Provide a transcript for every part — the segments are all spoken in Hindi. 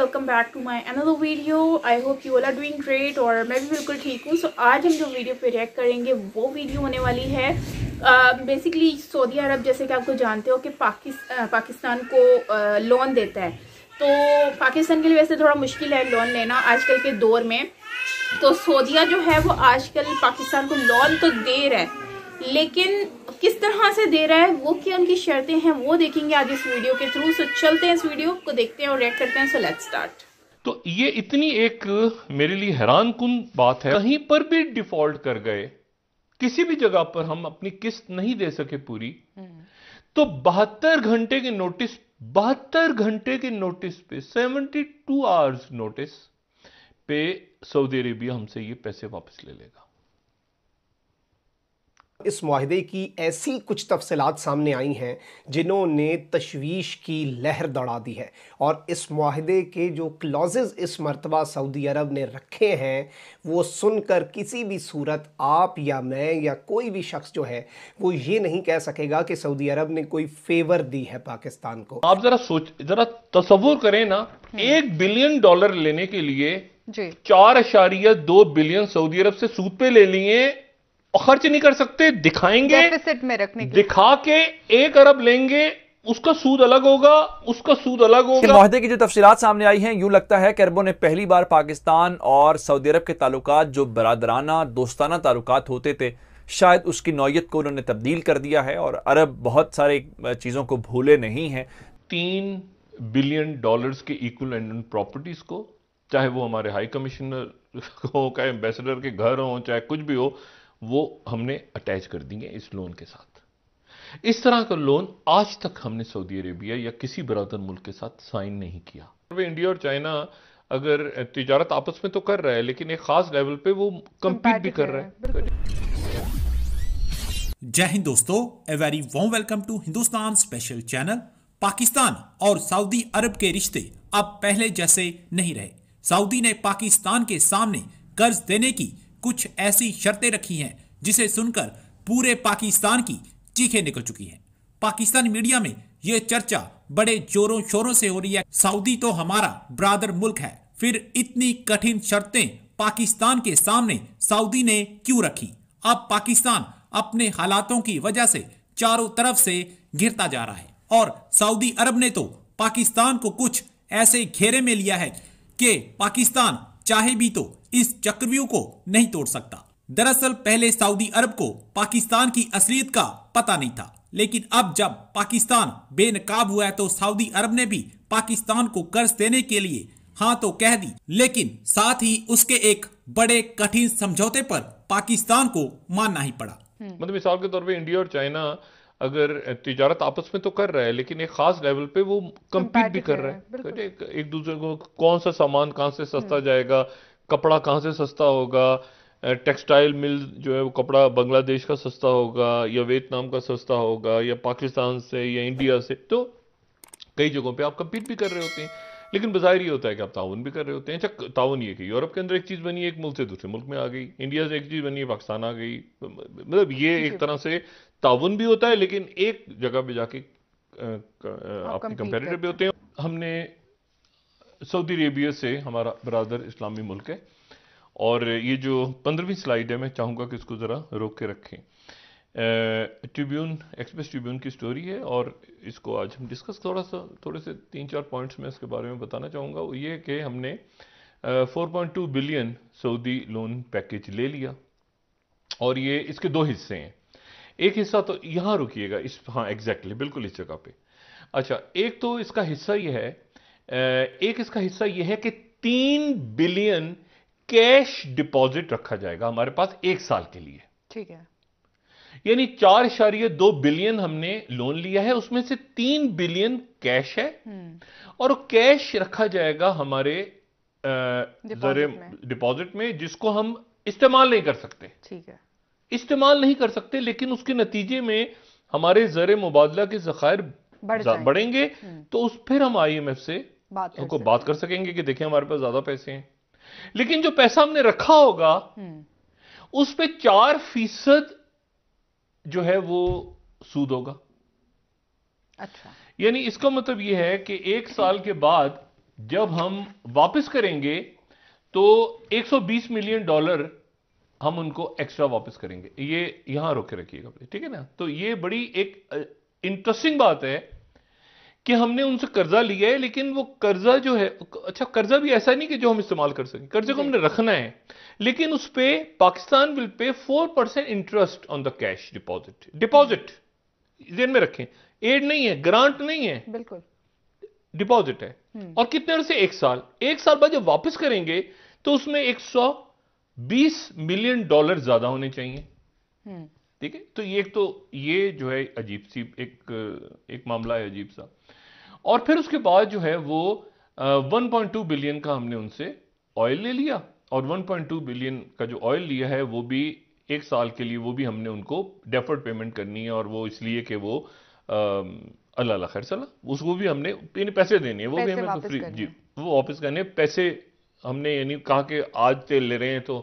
Welcome back to my another video. I hope you all are doing great और मैं भी बिल्कुल ठीक हूँ। सो आज हम जो वीडियो पे रिएक्ट करेंगे वो वीडियो होने वाली है बेसिकली सऊदी अरब, जैसे कि आपको जानते हो कि पाकिस्तान को लोन देता है। तो पाकिस्तान के लिए वैसे थोड़ा मुश्किल है लोन लेना आजकल के दौर में। तो सऊदीया जो है वो आजकल पाकिस्तान को लोन तो दे रहा है, लेकिन किस तरह से दे रहा है, वो क्या उनकी शर्तें हैं, वो देखेंगे आज इस वीडियो के थ्रू। सो चलते हैं इस वीडियो को देखते हैं और रिएक्ट करते हैं। So let's start. तो ये इतनी एक मेरे लिए हैरान कुन बात है, कहीं पर भी डिफॉल्ट कर गए, किसी भी जगह पर हम अपनी किस्त नहीं दे सके पूरी, तो 72 घंटे के नोटिस पे 72 आवर्स नोटिस पे सऊदी अरेबिया हमसे ये पैसे वापस ले लेगा। इस मुआहदे की ऐसी कुछ तफसीलात सामने आई हैं जिन्होंने तशवीश की लहर दौड़ा दी है, और इस मुआहदे के जो क्लॉजेज इस मरतबा सऊदी अरब ने रखे हैं वो सुनकर किसी भी सूरत आप या मैं या कोई भी शख्स जो है वो ये नहीं कह सकेगा कि सऊदी अरब ने कोई फेवर दी है पाकिस्तान को। आप जरा तसव्वुर करें ना, $1 बिलियन लेने के लिए 4.2 बिलियन सऊदी अरब से सूद पे ले लिए और खर्च नहीं कर सकते, दिखाएंगे डेफिसिट में रखने के, दिखा के 1 अरब लेंगे, उसका सूद अलग होगा, उसका सूद अलग होगा। मुआहदे की जो तफसीलात सामने आई हैं, यूं लगता है कि अरबों ने पहली बार पाकिस्तान और सऊदी अरब के ताल्लुकात, जो बरादराना दोस्ताना ताल्लुकात होते थे, शायद उसकी नौयत को उन्होंने तब्दील कर दिया है और अरब बहुत सारे चीज़ों को भूले नहीं हैं। $3 बिलियन के इक्विवेलेंट प्रॉपर्टीज को, चाहे वो हमारे हाई कमिश्नर हो, चाहे एम्बेसडर के घर हो, चाहे कुछ भी हो, वो हमने अटैच कर दिए इस लोन के साथ। इस तरह का लोन आज तक हमने सऊदी अरेबिया या किसी बरादर मुल्क के साथ साइन नहीं किया। इंडिया और चाइना अगर तिजारत आपस में तो कर रहा है, लेकिन एक खास लेवल पे वो कंपीट भी कर रहा है। जय हिंद दोस्तों, a very warm welcome to Hindustan special channel. Pakistan और सऊदी अरब के रिश्ते अब पहले जैसे नहीं रहे। सऊदी ने पाकिस्तान के सामने कर्ज देने की कुछ ऐसी शर्तें रखी हैं जिसे सुनकर पूरे पाकिस्तान की चीखें निकल चुकी हैं। पाकिस्तानी मीडिया में यह चर्चा बड़े जोरों शोरों से हो रही है, सऊदी तो हमारा ब्रादर मुल्क है, फिर इतनी कठिन शर्तें पाकिस्तान के सामने सऊदी ने क्यों रखी। अब पाकिस्तान अपने हालातों की वजह से चारों तरफ से घिरता जा रहा है और सऊदी अरब ने तो पाकिस्तान को कुछ ऐसे घेरे में लिया है कि पाकिस्तान चाहे भी तो इस चक्रव्यूह को नहीं तोड़ सकता। दरअसल पहले सऊदी अरब को पाकिस्तान की असलियत का पता नहीं था, लेकिन अब जब पाकिस्तान बेनकाब हुआ है तो सऊदी अरब ने भी पाकिस्तान को कर्ज देने के लिए हाँ तो कह दी, लेकिन साथ ही उसके एक बड़े कठिन समझौते पर पाकिस्तान को मानना ही पड़ा। मतलब मिसाल के तौर पे इंडिया और चाइना अगर तिजारत आपस में तो कर रहा है, लेकिन एक खास लेवल पे वो कंपीट भी कर रहा है। एक दूसरे को कौन सा सामान कहां से सस्ता जाएगा, कपड़ा कहां से सस्ता होगा, टेक्सटाइल मिल जो है वो कपड़ा बांग्लादेश का सस्ता होगा या वियतनाम का सस्ता होगा या पाकिस्तान से या इंडिया से। तो कई जगहों पे आप कंपीट भी कर रहे होते हैं, लेकिन बज़ाहिर ये होता है कि आप ताउन भी कर रहे होते हैं। अच्छा, ताउन ये कि यूरोप के अंदर एक चीज़ बनी है, एक मुल्क से दूसरे मुल्क में आ गई, इंडिया से एक चीज़ बनी है, पाकिस्तान आ गई। मतलब ये एक तरह से ताउन भी होता है, लेकिन एक जगह पे जाके आपके कंपेरेटर भी होते हैं। हमने सऊदी अरेबिया से, हमारा बरादर इस्लामी मुल्क है, और ये जो 15वीं स्लाइड है मैं चाहूँगा कि इसको ज़रा रोक के रखें। एक्सप्रेस ट्रिब्यून की स्टोरी है और इसको आज हम डिस्कस थोड़े से 3-4 पॉइंट्स में इसके बारे में बताना चाहूँगा। वो ये कि हमने 4.2 बिलियन सऊदी लोन पैकेज ले लिया और ये इसके 2 हिस्से हैं। एक हिस्सा तो यहाँ रुकिएगा, हाँ एग्जैक्टली बिल्कुल इस जगह पे। अच्छा, एक तो इसका हिस्सा ये है, एक इसका हिस्सा ये है कि 3 बिलियन कैश डिपॉजिट रखा जाएगा हमारे पास 1 साल के लिए। ठीक है, यानी 4.2 बिलियन हमने लोन लिया है, उसमें से 3 बिलियन कैश है और कैश रखा जाएगा हमारे डिपॉजिट में, जिसको हम इस्तेमाल नहीं कर सकते। ठीक है, इस्तेमाल नहीं कर सकते, लेकिन उसके नतीजे में हमारे ज़र मुबादला के ज़खायर बढ़ेंगे, तो उस फिर हम IMF से बात कर सकेंगे कि देखें हमारे पास ज्यादा पैसे हैं। लेकिन जो पैसा हमने रखा होगा उस पे 4% जो है वो सूद होगा। अच्छा, यानी इसका मतलब यह है कि 1 साल के बाद जब हम वापस करेंगे तो $120 मिलियन हम उनको एक्स्ट्रा वापस करेंगे। ये यहां रोके रखिएगा, ठीक है ना। तो ये बड़ी एक इंटरेस्टिंग बात है कि हमने उनसे कर्जा लिया है, लेकिन वो कर्जा जो है, अच्छा कर्जा भी ऐसा नहीं कि जो हम इस्तेमाल कर सकें, कर्जे को हमने रखना है, लेकिन उस पे Pakistan will pay 4% interest on the cash deposit. Deposit ध्यान में रखें, एड नहीं है, ग्रांट नहीं है, बिल्कुल डिपॉजिट है। और कितने अर्से? 1 साल। 1 साल बाद जब वापस करेंगे तो उसमें $120 मिलियन ज्यादा होने चाहिए, ठीक है। तो ये जो है अजीब सी एक मामला है, अजीब सा। और फिर उसके बाद जो है वो 1.2 बिलियन का हमने उनसे ऑयल ले लिया, और 1.2 बिलियन का जो ऑयल लिया है वो भी 1 साल के लिए, वो भी हमने उनको डेफर्ड पेमेंट करनी है। और वो इसलिए कि वो अल्लाह खैर चला, उसको भी हमने पैसे देने हैं, वो भी हमें फ्री जी, वो वापस करने पैसे हमने, यानी कहा कि आज तेल ले रहे हैं तो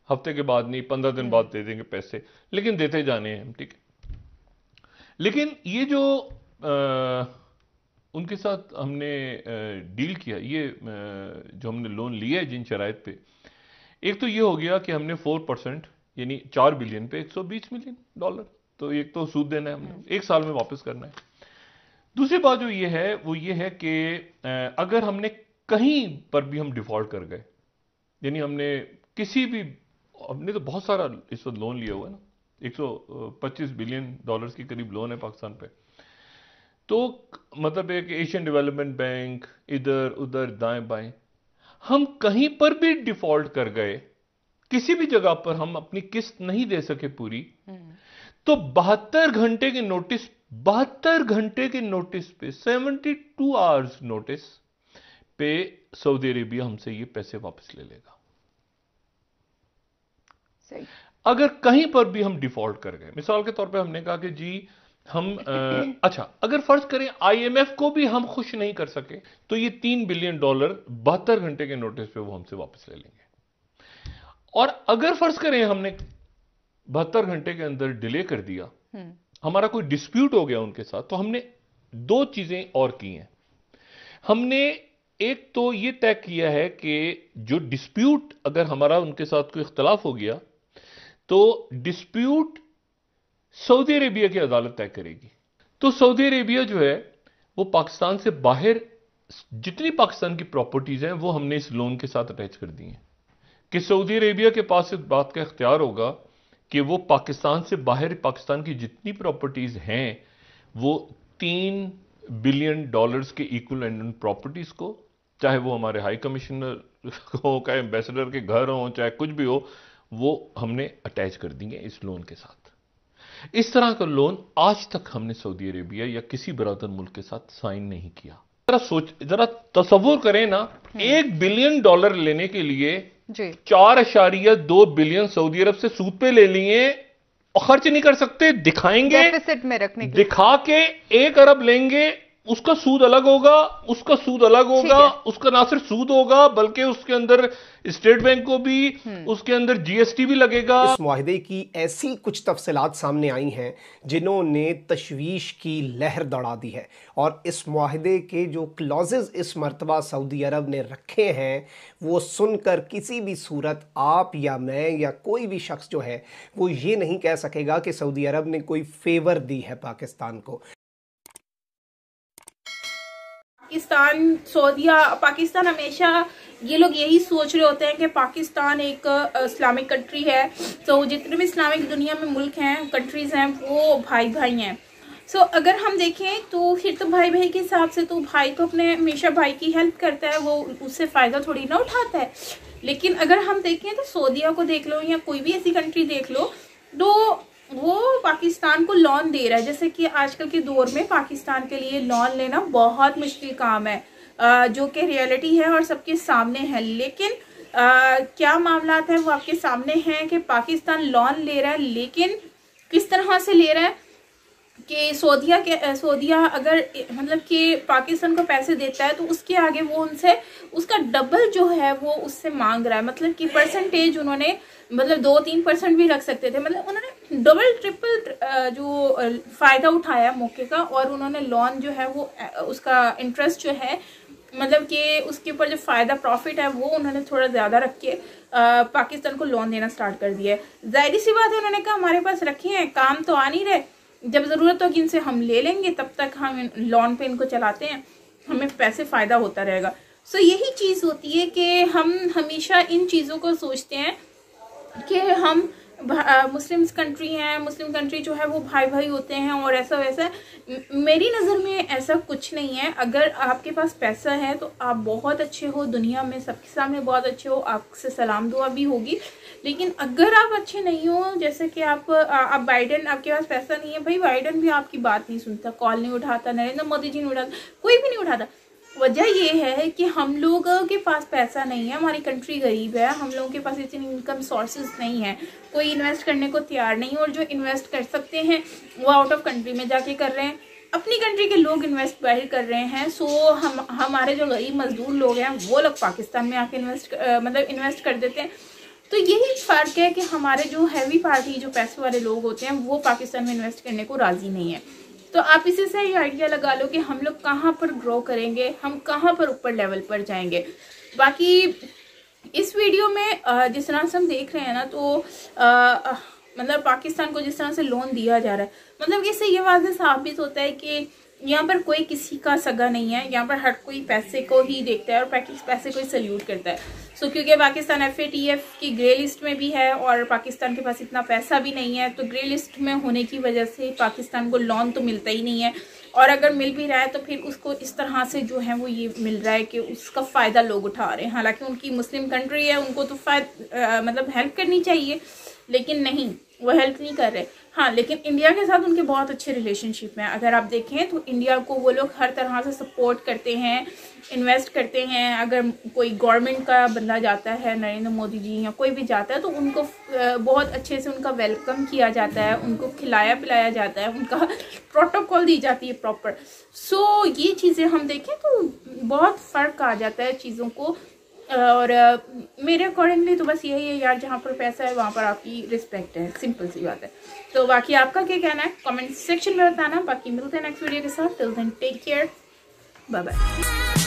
हफ्ते के बाद नहीं, 15 दिन बाद दे देंगे पैसे, लेकिन देते जाने हैं हम, ठीक है। लेकिन ये जो उनके साथ हमने डील किया, ये जो हमने लोन लिया है जिन शराइत पे, एक तो ये हो गया कि हमने 4% यानी 4 बिलियन पे $120 मिलियन, तो एक तो सूद देना है हमने, 1 साल में वापस करना है। दूसरी बात जो ये है वो ये है कि अगर हमने कहीं पर भी हम डिफॉल्ट कर गए, यानी हमने किसी भी, हमने तो बहुत सारा इस वक्त लोन लिया हुआ है ना, $125 बिलियन के करीब लोन है पाकिस्तान पे। तो मतलब है कि एशियन डेवलपमेंट बैंक, इधर उधर दाएं बाएं, हम कहीं पर भी डिफॉल्ट कर गए, किसी भी जगह पर हम अपनी किस्त नहीं दे सके पूरी, तो 72 घंटे के नोटिस, 72 घंटे के नोटिस पे, 72 आवर्स नोटिस पे सऊदी अरेबिया हमसे ये पैसे वापस ले लेगा। सही। अगर कहीं पर भी हम डिफॉल्ट कर गए, मिसाल के तौर पे हमने कहा कि जी हम अच्छा अगर फर्ज करें आईएमएफ को भी हम खुश नहीं कर सके, तो ये $3 बिलियन 72 घंटे के नोटिस पे वो हमसे वापस ले लेंगे। और अगर फर्ज करें हमने 72 घंटे के अंदर डिले कर दिया, हमारा कोई डिस्प्यूट हो गया उनके साथ, तो हमने 2 चीजें और की हैं। हमने एक तो ये तय किया है कि जो डिस्प्यूट, अगर हमारा उनके साथ कोई इख्तलाफ हो गया तो डिस्प्यूट सऊदी अरेबिया की अदालत तय करेगी। तो सऊदी अरेबिया जो है वो पाकिस्तान से बाहर जितनी पाकिस्तान की प्रॉपर्टीज हैं वो हमने इस लोन के साथ अटैच कर दी हैं कि सऊदी अरेबिया के पास इस बात का इख्तियार होगा कि वो पाकिस्तान से बाहर पाकिस्तान की जितनी प्रॉपर्टीज हैं वो $3 बिलियन के इक्वलेंट उन प्रॉपर्टीज को, चाहे वो हमारे हाई कमिश्नर हो, चाहे एम्बेसडर के घर हो, चाहे कुछ भी हो, वो हमने अटैच कर दी है इस लोन के साथ। इस तरह का लोन आज तक हमने सऊदी अरेबिया या किसी बरादर मुल्क के साथ साइन नहीं किया। जरा तसव्वुर करें ना, $1 बिलियन लेने के लिए 4.2 बिलियन सऊदी अरब से सूद पे ले लिए और खर्च नहीं कर सकते, दिखाएंगे डेफिसिट में रखने के, दिखा के 1 अरब लेंगे, उसका सूद अलग होगा, उसका सूद अलग होगा, उसका ना सिर्फ सूद होगा बल्कि उसके अंदर स्टेट बैंक को भी, उसके अंदर जीएसटी भी लगेगा। इस मुआहदे की ऐसी कुछ तफसीलात सामने आई हैं जिन्होंने तशवीश की लहर दौड़ा दी है, और इस मुआहदे के जो क्लॉजेज इस मरतबा सऊदी अरब ने रखे हैं वो सुनकर किसी भी सूरत आप या मैं या कोई भी शख्स जो है वो ये नहीं कह सकेगा कि सऊदी अरब ने कोई फेवर दी है पाकिस्तान को। पाकिस्तान हमेशा ये लोग यही सोच रहे होते हैं कि पाकिस्तान एक इस्लामिक कंट्री है, तो जितने भी इस्लामिक दुनिया में मुल्क हैं, कंट्रीज हैं, वो भाई भाई हैं। अगर हम देखें तो फिर तो भाई भाई के हिसाब से तो भाई तो अपने हमेशा भाई की हेल्प करता है, वो उससे फ़ायदा थोड़ी ना उठाता है। लेकिन अगर हम देखें तो सऊदीया को देख लो या कोई भी ऐसी कंट्री देख लो, तो वो पाकिस्तान को लोन दे रहा है। जैसे कि आजकल के दौर में पाकिस्तान के लिए लोन लेना बहुत मुश्किल काम है, जो कि रियलिटी है और सबके सामने है। लेकिन क्या मामलात है वो आपके सामने हैं कि पाकिस्तान लोन ले रहा है, लेकिन किस तरह से ले रहा है कि सऊदीया अगर मतलब कि पाकिस्तान को पैसे देता है तो उसके आगे वो उनसे उसका डबल जो है वो उससे मांग रहा है। मतलब कि परसेंटेज उन्होंने मतलब 2-3% भी रख सकते थे, मतलब उन्होंने डबल ट्रिपल जो फ़ायदा उठाया मौके का, और उन्होंने लोन जो है वो उसका इंटरेस्ट जो है मतलब कि उसके ऊपर जो फ़ायदा प्रॉफिट है वो उन्होंने थोड़ा ज़्यादा रख के पाकिस्तान को लोन देना स्टार्ट कर दिया है। जाहिर सी बात है, उन्होंने कहा हमारे पास रखे हैं, काम तो आ नहीं रहे, जब ज़रूरत होगी इनसे हम ले लेंगे, तब तक हम लोन पे इनको चलाते हैं, हमें पैसे फ़ायदा होता रहेगा। सो यही चीज़ होती है कि हम हमेशा इन चीज़ों को सोचते हैं कि हम मुस्लिम्स कंट्री हैं, मुस्लिम कंट्री जो है वो भाई भाई होते हैं और ऐसा वैसा। मेरी नज़र में ऐसा कुछ नहीं है। अगर आपके पास पैसा है तो आप बहुत अच्छे हो, दुनिया में सबके सामने बहुत अच्छे हो, आपसे सलाम दुआ भी होगी। लेकिन अगर आप अच्छे नहीं हो, जैसे कि आप बाइडेन, आपके पास पैसा नहीं है, भाई बाइडेन भी आपकी बात नहीं सुनता, कॉल नहीं उठाता, नरेंद्र मोदी जी नहीं उठाता, कोई भी नहीं उठाता। वजह ये है कि हम लोगों के पास पैसा नहीं है, हमारी कंट्री गरीब है, हम लोगों के पास इतनी इनकम सोर्सेज नहीं है, कोई इन्वेस्ट करने को तैयार नहीं है, और जो इन्वेस्ट कर सकते हैं वो आउट ऑफ कंट्री में जाके कर रहे हैं, अपनी कंट्री के लोग इन्वेस्ट बाहर कर रहे हैं। सो हमारे जो गरीब मजदूर लोग हैं वो लोग पाकिस्तान में आके इन्वेस्ट कर देते हैं। तो यही फ़र्क है कि हमारे जो हैवी पार्टी, जो पैसे वाले लोग होते हैं, वो पाकिस्तान में इन्वेस्ट करने को राज़ी नहीं है। तो आप इसी से ये आइडिया लगा लो कि हम लोग कहाँ पर ग्रो करेंगे, हम कहाँ पर ऊपर लेवल पर जाएंगे। बाकी इस वीडियो में जिस तरह से हम देख रहे हैं ना, तो मतलब पाकिस्तान को जिस तरह से लोन दिया जा रहा है, मतलब इससे ये वाज़ेह साबित होता है कि यहाँ पर कोई किसी का सगा नहीं है, यहाँ पर हर कोई पैसे को ही देखता है और पैसे को ही सल्यूट करता है। सो क्योंकि पाकिस्तान FATF की ग्रे लिस्ट में भी है और पाकिस्तान के पास इतना पैसा भी नहीं है, तो ग्रे लिस्ट में होने की वजह से पाकिस्तान को लोन तो मिलता ही नहीं है, और अगर मिल भी रहा है तो फिर उसको इस तरह से जो है वो ये मिल रहा है कि उसका फ़ायदा लोग उठा रहे हैं। हालांकि उनकी मुस्लिम कंट्री है, उनको तो मतलब हेल्प करनी चाहिए, लेकिन नहीं, वो हेल्प नहीं कर रहे। हाँ, लेकिन इंडिया के साथ उनके बहुत अच्छे रिलेशनशिप हैं। अगर आप देखें तो इंडिया को वो लोग हर तरह से सपोर्ट करते हैं, इन्वेस्ट करते हैं। अगर कोई गवर्नमेंट का बंदा जाता है, नरेंद्र मोदी जी या कोई भी जाता है, तो उनको बहुत अच्छे से उनका वेलकम किया जाता है, उनको खिलाया पिलाया जाता है, उनका प्रोटोकॉल दी जाती है प्रॉपर। सो ये चीज़ें हम देखें तो बहुत फ़र्क आ जाता है चीज़ों को। और मेरे अकॉर्डिंगली तो बस यही है यार, जहाँ पर पैसा है वहाँ पर आपकी रिस्पेक्ट है, सिंपल सी बात है। तो बाकी आपका क्या कहना है कमेंट सेक्शन में बताना। बाकी मिलते हैं नेक्स्ट वीडियो के साथ। Till then take care, bye bye.